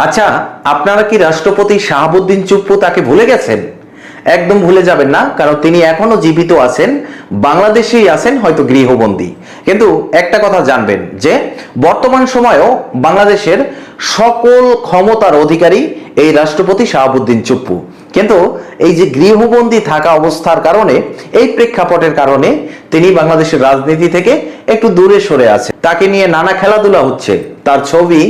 আচ্ছা, আপনারা কি রাষ্ট্রপতি শাহাবুদ্দিন চুপ্পু তাকে ভুলে গেছেন? একদম ভুলে যাবেন না, কারণ তিনি এখনো জীবিত আছেন, বাংলাদেশেই আছেন, হয়তো গৃহবন্দী। কিন্তু একটা কথা জানবেন যে বর্তমান সময়েও বাংলাদেশের সকল ক্ষমতার অধিকারী এই রাষ্ট্রপতি শাহাবুদ্দিন চুপ্পু। কিন্তু এই যে গৃহবন্দী থাকা অবস্থার কারণে, এই প্রেক্ষাপটের কারণে তিনি বাংলাদেশের রাজনীতি থেকে একটু দূরে সরে আছে। তাকে নিয়ে নানা খেলাধুলা হচ্ছে, তার ছবি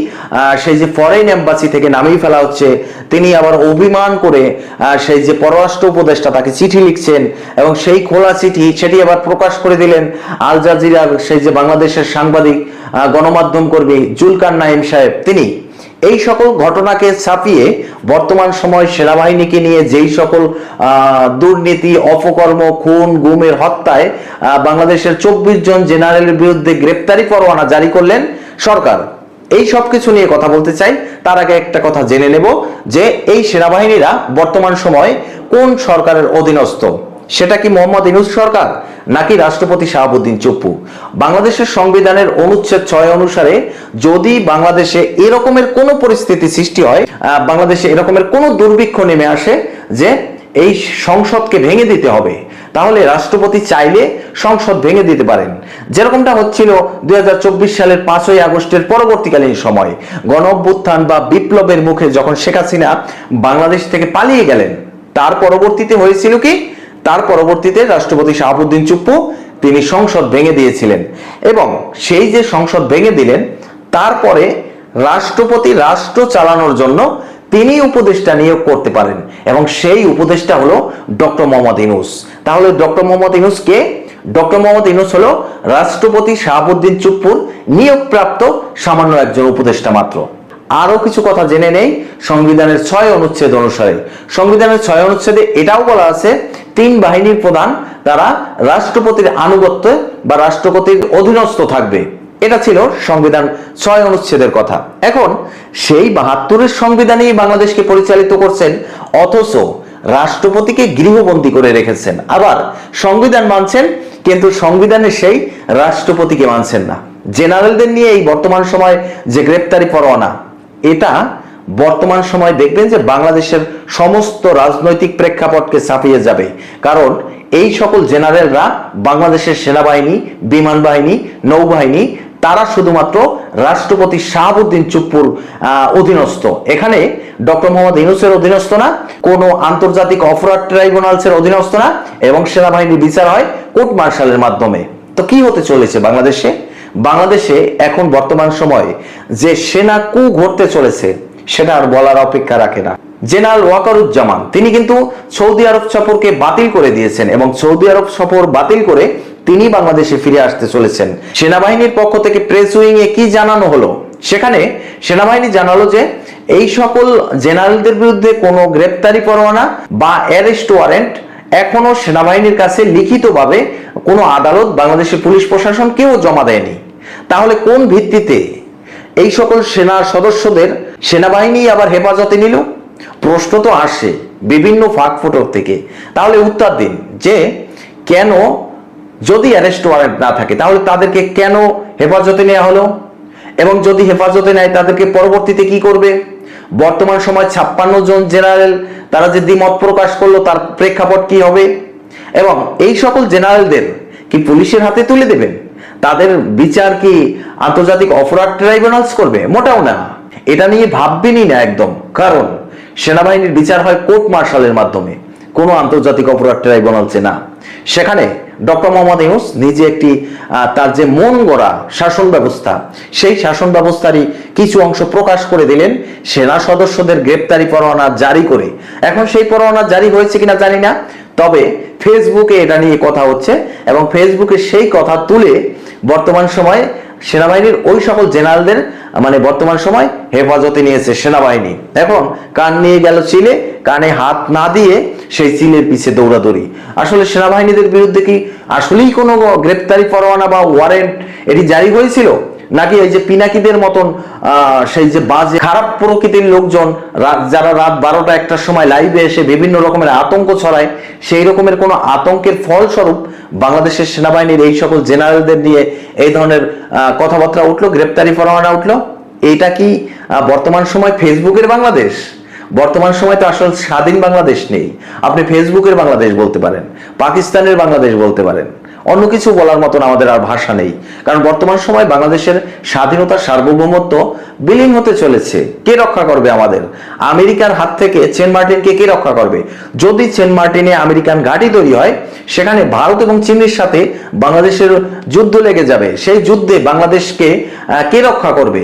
সেই যে ফরেন এম্বাসি থেকে নামিয়ে ফেলা হচ্ছে। তিনি আবার অভিমান করে সেই যে পররাষ্ট্র উপদেষ্টা তাকে চিঠি লিখছেন, এবং সেই খোলা চিঠি সেটি আবার প্রকাশ করে দিলেন আল জাজিরার সেই যে বাংলাদেশের সাংবাদিক গণমাধ্যম কর্মী জুলকার নাইম সাহেব। তিনি এই সকল ঘটনাকে ছাপিয়ে বর্তমান সময় সেনাবাহিনীকে নিয়ে যেই সকল দুর্নীতি, অপকর্ম, খুন, গুমের হত্যায় বাংলাদেশের 24 জন জেনারেলের বিরুদ্ধে গ্রেপ্তারি পরোয়ানা জারি করলেন সরকার, এই সব কিছু নিয়ে কথা বলতে চাই। তার আগে একটা কথা জেনে নেব যে এই সেনাবাহিনীরা বর্তমান সময় কোন সরকারের অধীনস্থ। সেটা কি মোহাম্মদ ইউনূস সরকার নাকি রাষ্ট্রপতি শাহাবুদ্দিন চুপ্পু? বাংলাদেশের সংবিধানের অনুচ্ছেদ 6 অনুসারে যদি বাংলাদেশে এরকমের কোনো পরিস্থিতি সৃষ্টি হয়, বাংলাদেশে এরকমের কোনো দুর্ভিক্ষ নেমে আসে যে এই সংসদকে ভেঙে দিতে হবে, তাহলে রাষ্ট্রপতি চাইলে সংসদ ভেঙে দিতে পারেন। যেরকমটা হচ্ছিল 2024 সালের 5ই আগস্টের পরবর্তীকালীন সময় গণ অভ্যুত্থান বা বিপ্লবের মুখে যখন শেখ হাসিনা বাংলাদেশ থেকে পালিয়ে গেলেন, তার পরবর্তীতে হয়েছিল কি, তার পরবর্তীতে রাষ্ট্রপতি শাহাবুদ্দিন চুপ্পু তিনি সংসদ ভেঙে দিয়েছিলেন, এবং সেই যে সংসদ ভেঙে দিলেন তারপরে রাষ্ট্রপতি রাষ্ট্র চালানোর জন্য তিনি উপদেষ্টা নিয়োগ করতে পারেন, এবং সেই উপদেষ্টা হলো ডক্টর মোহাম্মদ ইউনূস। তাহলে ডক্টর মোহাম্মদ ইউনূস কে? ডক্টর মোহাম্মদ ইউনূস হলো রাষ্ট্রপতি শাহাবুদ্দিন চুপ্পুর নিয়োগপ্রাপ্ত সামান্য একজন উপদেষ্টা মাত্র। আরো কিছু কথা জেনে নেই সংবিধানের 6 অনুচ্ছেদ অনুসারে। সংবিধানের 6 অনুচ্ছেদে এটাও বলা আছে 3 বাহিনীর প্রধান তারা রাষ্ট্রপতির আনুগত্যে বা রাষ্ট্রপতির অধীনস্থ থাকবে। এটা ছিল সংবিধান 6 অনুচ্ছেদের কথা। এখন সেই 72-এর সংবিধানেই বাংলাদেশকে পরিচালিত করছেন, অথচ রাষ্ট্রপতিকে গৃহবন্দী করে রেখেছেন। আবার সংবিধান মানছেন, কিন্তু সংবিধানের সেই রাষ্ট্রপতিকে মানছেন না। জেনারেলদের নিয়ে এই বর্তমান সময় যে গ্রেপ্তারি পরোয়ানা, এটা বর্তমান সময় দেখবেন যে বাংলাদেশের সমস্ত রাজনৈতিক প্রেক্ষাপটকে ছাপিয়ে যাবে। কারণ এই সকল জেনারেলরা বাংলাদেশের সেনাবাহিনী, বিমান বাহিনী, নৌবাহিনী, তারা শুধুমাত্র রাষ্ট্রপতি শাহাবুদ্দিন চুপ্পুর অধীনস্থ। এখানে ডক্টর মোহাম্মদ ইউনূসের অধীনস্থ না, কোনো আন্তর্জাতিক অপরাধ ট্রাইব্যুনালসের অধীনস্থ না, এবং সেনাবাহিনীর বিচার হয় কোর্ট মার্শালের মাধ্যমে। তো কি হতে চলেছে বাংলাদেশে? বাংলাদেশে এখন বর্তমান সময়ে যে সেনা কু ঘটতে চলেছে সেটা আর বলার অপেক্ষা রাখে না। জেনারেল ওয়াকারুজ্জামান তিনি কিন্তু সৌদি আরব সফরকে বাতিল করে দিয়েছেন, এবং সৌদি আরব সফর বাতিল করে তিনি বাংলাদেশে ফিরে আসতে চলেছেন। সেনাবাহিনীর পক্ষ থেকে প্রেস উইং এ কি জানানো হলো? সেখানে সেনাবাহিনী জানালো যে এই সকল জেনারেলদের বিরুদ্ধে কোনো গ্রেপ্তারি পরোয়ানা বা অ্যারেস্ট ওয়ারেন্ট এখনো সেনাবাহিনীর কাছে লিখিতভাবে কোনো আদালত, বাংলাদেশের পুলিশ প্রশাসন কেউ জমা দেয়নি। তাহলে কোন ভিত্তিতে এই সকল সেনা সদস্যদের সেনাবাহিনী আবার হেফাজতে নিল? প্রশ্ন তো আসে বিভিন্ন ফাঁকফোঁটর থেকে। তাহলে উত্তর দিন যে কেন, যদি অ্যারেস্ট ওয়ারেন্ট না থাকে তাহলে তাদেরকে কেন হেফাজতে নেওয়া হলো, এবং যদি হেফাজতে নেয় তাদেরকে পরবর্তীতে কি করবে? বর্তমান সময় 56 জন জেনারেল তারা যে দ্বিমত প্রকাশ করলো তার প্রেক্ষাপট কি হবে? এবং এই সকল জেনারেলদের কি পুলিশের হাতে তুলে দেবেন? তাদের বিচার কি আন্তর্জাতিক অপরাধ ট্রাইব্যুনালস করবে? মোটাও না, এটা নিয়ে ভাববেনই না একদম। কারণ সেনাবাহিনীর বিচার হয় কোর্ট মার্শালের মাধ্যমে, কোনো আন্তর্জাতিক অপরাধ ট্রাইব্যুনালসে না। সেখানে ডক্টর মোহাম্মদ ইউনূস নিজে একটি তার যে মন গড়া শাসন ব্যবস্থা, সেই শাসন ব্যবস্থারই কিছু অংশ প্রকাশ করে দিলেন সেনা সদস্যদের গ্রেপ্তারি পরোয়ানা জারি করে। এখন সেই পরোয়ানা জারি হয়েছে কিনা জানি না, তবে ফেসবুকে এটা নিয়ে কথা হচ্ছে, এবং ফেসবুকে সেই কথা তুলে বর্তমান সময়ে সেনাবাহিনীর ওই সকল জেনারেলদের মানে বর্তমান সময় হেফাজতে নিয়েছে সেনাবাহিনী। এখন কান নিয়ে গেল চিলে, কানে হাত না দিয়ে সেই চিলের পিছে দৌড়াদৌড়ি। আসলে সেনাবাহিনীদের বিরুদ্ধে কি আসলেই কোনো গ্রেপ্তারি পরোয়ানা বা ওয়ারেন্ট এটি জারি হয়েছিল, নাকি এই যে পিনাকিদের মতন সেই যে বাজে খারাপ প্রকৃতির লোকজন যারা রাত 12টা 1টার সময় লাইভে এসে বিভিন্ন রকমের আতঙ্ক ছড়ায়, সেই রকমের কোনো আতঙ্কের ফলস্বরূপ বাংলাদেশের সেনাবাহিনীর এই সকল জেনারেলদের নিয়ে এই ধরনের কথাবার্তা উঠলো, গ্রেপ্তারি পরোয়ানা উঠলো? এটা কি বর্তমান সময় ফেসবুকের বাংলাদেশ? বর্তমান সময় তো আসলে স্বাধীন বাংলাদেশ নেই। আপনি ফেসবুকের বাংলাদেশ বলতে পারেন, পাকিস্তানের বাংলাদেশ বলতে পারেন, অন্য কিছু বলার মতন আমাদের আর ভাষা নেই। কারণ বর্তমান সময় বাংলাদেশের স্বাধীনতা সার্বভৌমত্ব বিলীন হতে চলেছে। কে রক্ষা করবে আমাদের? আমেরিকার হাত থেকে সেন্ট মার্টিনকে কে রক্ষা করবে? যদি সেন্ট মার্টিনে আমেরিকান ঘাঁটি তৈরি হয়, সেখানে ভারত এবং চীনের সাথে বাংলাদেশের যুদ্ধ লেগে যাবে। সেই যুদ্ধে বাংলাদেশকে কে রক্ষা করবে?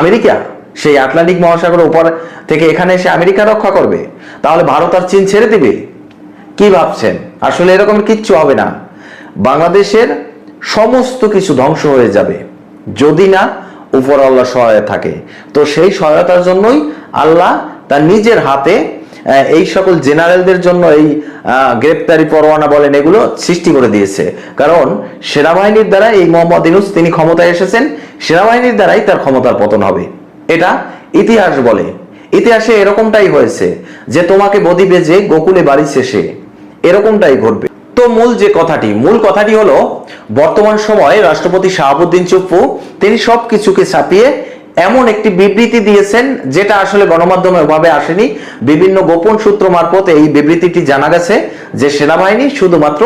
আমেরিকা? সেই আটলান্টিক মহাসাগরের উপর থেকে এখানে এসে আমেরিকা রক্ষা করবে? তাহলে ভারত আর চীন ছেড়ে দিবে? কি ভাবছেন? আসলে এরকম কিচ্ছু হবে না। বাংলাদেশের সমস্ত কিছু ধ্বংস হয়ে যাবে যদি না উপর আল্লাহ সহায় থাকে। তো সেই সহায়তার জন্যই আল্লাহ তার নিজের হাতে এই সকল জেনারেলদের জন্য এই গ্রেপ্তারি পরোয়ানা বলেন এগুলো সৃষ্টি করে দিয়েছে। কারণ সেনাবাহিনীর দ্বারা এই মোহাম্মদ ইউনূস তিনি ক্ষমতায় এসেছেন, সেনাবাহিনীর দ্বারাই তার ক্ষমতার পতন হবে। এটা ইতিহাস বলে। ইতিহাসে এরকমটাই হয়েছে যে তোমাকে বদি বেজে গোকুলে বাড়ি শেষে, এরকমটাই ঘটবে। তো মূল কথাটি হলো বর্তমান সময়ে রাষ্ট্রপতি শাহাবুদ্দিন চুপ্পু তিনি সবকিছুকে ছাপিয়ে এমন একটি বিবৃতি দিয়েছেন যেটা আসলে গণমাধ্যমে ওভাবে আসেনি। বিভিন্ন গোপন সূত্র মারফত এই বিবৃতিটি জানা গেছে যে সেনাবাহিনী শুধুমাত্র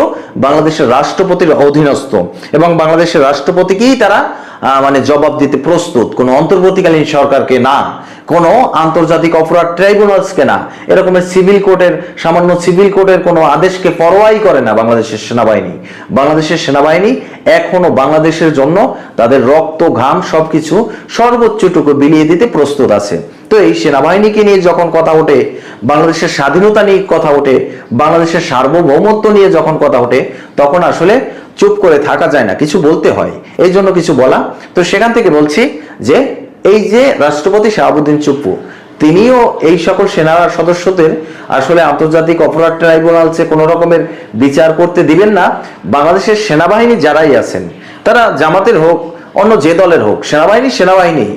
বাংলাদেশের রাষ্ট্রপতির অধীনস্থ এবং বাংলাদেশের রাষ্ট্রপতিকেই তারা জবাব দিতে প্রস্তুত, কোনো অন্তর্বর্তীকালীন সরকারকে না, কোনো আন্তর্জাতিক অপরাধ ট্রাইব্যুনালসকে না। এরকমের সামান্য সিভিল কোর্টের কোনো আদেশকে পরোয়াই করে না বাংলাদেশের সেনাবাহিনী। বাংলাদেশের সেনাবাহিনী এখনো বাংলাদেশের জন্য তাদের রক্ত ঘাম সবকিছু সর্বোচ্চটুকু বিলিয়ে দিতে প্রস্তুত আছে। তো এই সেনাবাহিনীকে নিয়ে যখন কথা ওঠে, বাংলাদেশের স্বাধীনতা নিয়ে কথা ওঠে, বাংলাদেশের সার্বভৌমত্ব নিয়ে যখন কথা ওঠে, তখন আসলে চুপ করে থাকা যায় না, কিছু বলতে হয়। এই জন্য কিছু বলা। তো সেখান থেকে বলছি যে এই যে রাষ্ট্রপতি শাহাবুদ্দিন চুপ্পু তিনিও এই সকল সেনা সদস্যদের আসলে আন্তর্জাতিক অপরাধ ট্রাইব্যুনালসে কোনো রকমের বিচার করতে দিবেন না। বাংলাদেশের সেনাবাহিনী যারাই আছেন, তারা জামাতের হোক অন্য যে দলের হোক, সেনাবাহিনী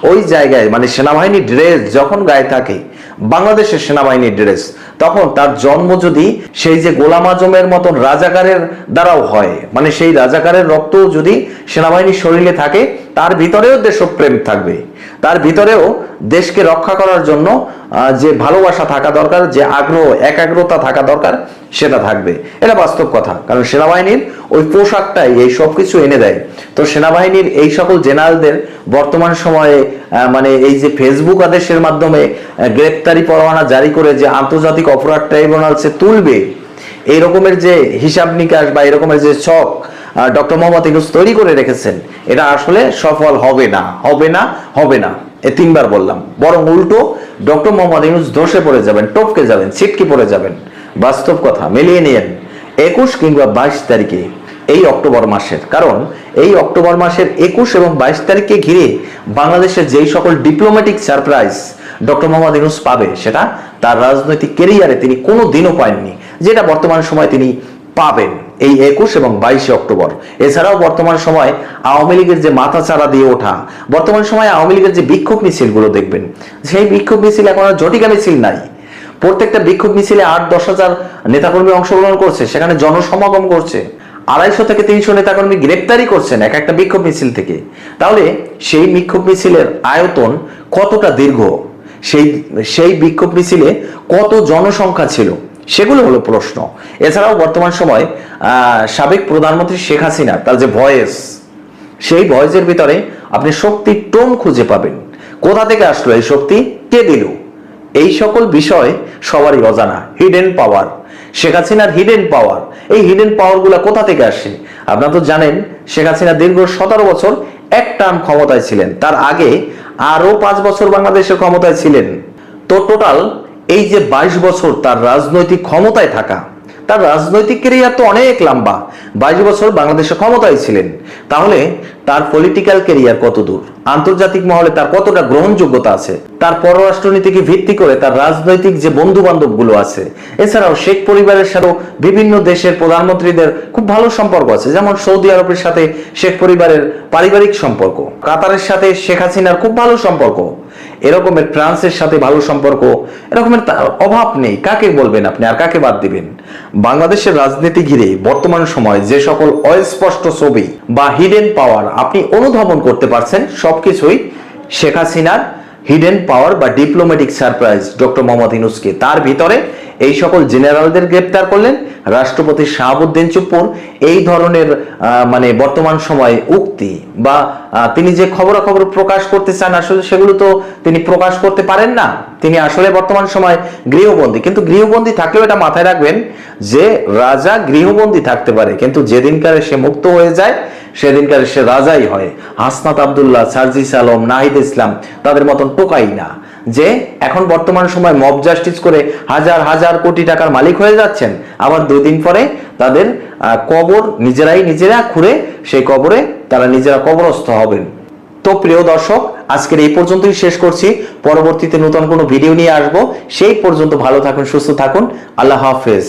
ওই জায়গায় সেনাবাহিনী ড্রেস যখন গায়ে থাকে, বাংলাদেশের সেনাবাহিনীর ড্রেস, তখন তার জন্ম যদি সেই যে গোলাম আজমের মতন রাজাকারের দ্বারাও হয়, সেই রাজাকারের রক্ত যদি সেনাবাহিনীর শরীরে থাকে, তার ভিতরেও দেশপ্রেম থাকবে, তার ভিতরেও দেশকে রক্ষা করার জন্য যে ভালোবাসা থাকা দরকার, যে আগ্রহ একাগ্রতা থাকা দরকার, সেটা থাকবে। এটা বাস্তব কথা। কারণ সেনাবাহিনীর ওই পোশাকটাই এই সব কিছু এনে দেয়। তো সেনাবাহিনীর এই সকল জেনারেলদের বর্তমান সময়ে এই যে ফেসবুক আদেশের মাধ্যমে গ্রেপ্তারি পরোয়ানা জারি করে যে আন্তর্জাতিক অপরাধ ট্রাইব্যুনালসে তুলবে, এই রকমের যে হিসাব নিকাশ বা এরকমের যে ছক ডক্টর মোহাম্মদ ইউনূস তৈরি করে রেখেছেন, এটা আসলে সফল হবে না। এ তিনবার বললাম। বরং উল্টো ডক্টর মোহাম্মদ ইউনূস ধসে পড়ে যাবেন, টপকে যাবেন, ছিটকে পড়ে যাবেন। বাস্তব কথা মিলিয়ে নিয়েন 21 কিংবা 22 তারিখে এই অক্টোবর মাসের। কারণ এই অক্টোবর মাসের 21 এবং 22 তারিখকে ঘিরে বাংলাদেশের যেই সকল diplomatic surprise doctor Mohammad Yunus পাবে, সেটা তার রাজনৈতিক ক্যারিয়ারে তিনি কোনো দিনও পাননি, যেটা বর্তমান সময় তিনি পাবেন এই 21 এবং 22 অক্টোবর। এছাড়াও বর্তমান সময় আওয়ামী লীগের যে মাথা চারা দিয়ে ওঠা, বর্তমান সময় আওয়ামী লীগের যে বিক্ষোভ মিছিলগুলো দেখবেন, সেই বিক্ষোভ মিছিল এখন আর জটিকা মিছিল নাই। প্রত্যেকটা বিক্ষোভ মিছিলে 8-10 হাজার নেতাকর্মী অংশগ্রহণ করছে, সেখানে জনসমাগম করছে, 250 থেকে 300 নেতাকর্মী গ্রেপ্তারি করছেন এক একটা বিক্ষোভ মিছিল থেকে। তাহলে সেই বিক্ষোভ মিছিলের আয়তন কতটা দীর্ঘ, সেই বিক্ষোভ মিছিলে কত জনসংখ্যা ছিল, সেগুলো হলো প্রশ্ন। এছাড়াও বর্তমান সময় সাবেক প্রধানমন্ত্রী শেখ হাসিনা তার যে ভয়েস, সেই ভয়েসের ভিতরে আপনি শক্তির টোন খুঁজে পাবেন। কোথা থেকে আসলো এই শক্তি, কে দিল, এই সকল বিষয় সবারই অজানা। হিডেন পাওয়ার, শেখ হাসিনার হিডেন পাওয়ার, এই হিডেন পাওয়ার গুলা কোথা থেকে আসে? আপনারা তো জানেন শেখ হাসিনা দীর্ঘ 17 বছর এক টার্ম ক্ষমতায় ছিলেন, তার আগে আরো 5 বছর বাংলাদেশের ক্ষমতায় ছিলেন। তো টোটাল এই যে 22 বছর তার রাজনৈতিক ক্ষমতায় থাকা, তার রাজনৈতিক ক্যারিয়ার তো অনেক লম্বা। 22 বছর বাংলাদেশের ক্ষমতায় ছিলেন, তাহলে তার পলিটিক্যাল ক্যারিয়ার কত দূর, আন্তর্জাতিক মহলে তার কতটা গ্রহণযোগ্যতা আছে, তার পররাষ্ট্রনীতিকে ভিত্তি করে তার রাজনৈতিক যে বন্ধু বান্ধব গুলো আছে। এছাড়াও শেখ পরিবারের সাথে বিভিন্ন দেশের প্রধানমন্ত্রীদের খুব ভালো সম্পর্ক আছে, যেমন সৌদি আরবের সাথে শেখ পরিবারের পারিবারিক সম্পর্ক, কাতারের সাথে শেখ হাসিনার খুব ভালো সম্পর্ক, এরকমের ফ্রান্সের সাথে ভালো সম্পর্ক, এরকমের অভাব নেই। কাকে বলবেন আপনি আর কাকে বাদ দিবেন? বাংলাদেশের রাজনীতি ঘিরে বর্তমান সময় যে সকল অস্পষ্ট ছবি বা হিডেন পাওয়ার আপনি অনুধাবন করতে পারছেন, সবকিছুই শেখ হাসিনার হিডেন পাওয়ার বা ডিপ্লোম্যাটিক সারপ্রাইজ ডক্টর মোহাম্মদ ইউনূসকে, তার ভিতরে এই সকল জেনারেলদের গ্রেপ্তার করলেন রাষ্ট্রপতি শাহাবুদ্দিন চুপ্পুর এই ধরনের মানে বর্তমান সময়ে উক্তি বা তিনি যে খবরাখবর প্রকাশ করতে চান আসলে সেগুলো তো তিনি প্রকাশ করতে পারেন না। তিনি আসলে বর্তমান সময় গৃহবন্দী, কিন্তু গৃহবন্দী থাকলেও এটা মাথায় রাখবেন যে রাজা গৃহবন্দী থাকতে পারে, কিন্তু যেদিনকারে সে মুক্ত হয়ে যায় সেদিনকারে সে রাজাই হয়। হাসনাত আব্দুল্লাহ, সার্জিস আলম, নাহিদ ইসলাম তাদের মতন টোকাই না যে এখন বর্তমান সময় মব জাস্টিস করে হাজার হাজার কোটি টাকার মালিক হয়ে যাচ্ছেন, আবার 2 দিন পরে তাদের কবর নিজেরা খুঁড়ে সেই কবরে তারা নিজেরা কবরস্থ হবেন। তো প্রিয় দর্শক, আজকের এই পর্যন্তই শেষ করছি। পরবর্তীতে নতুন কোনো ভিডিও নিয়ে আসবো। সেই পর্যন্ত ভালো থাকুন, সুস্থ থাকুন। আল্লাহ হাফেজ।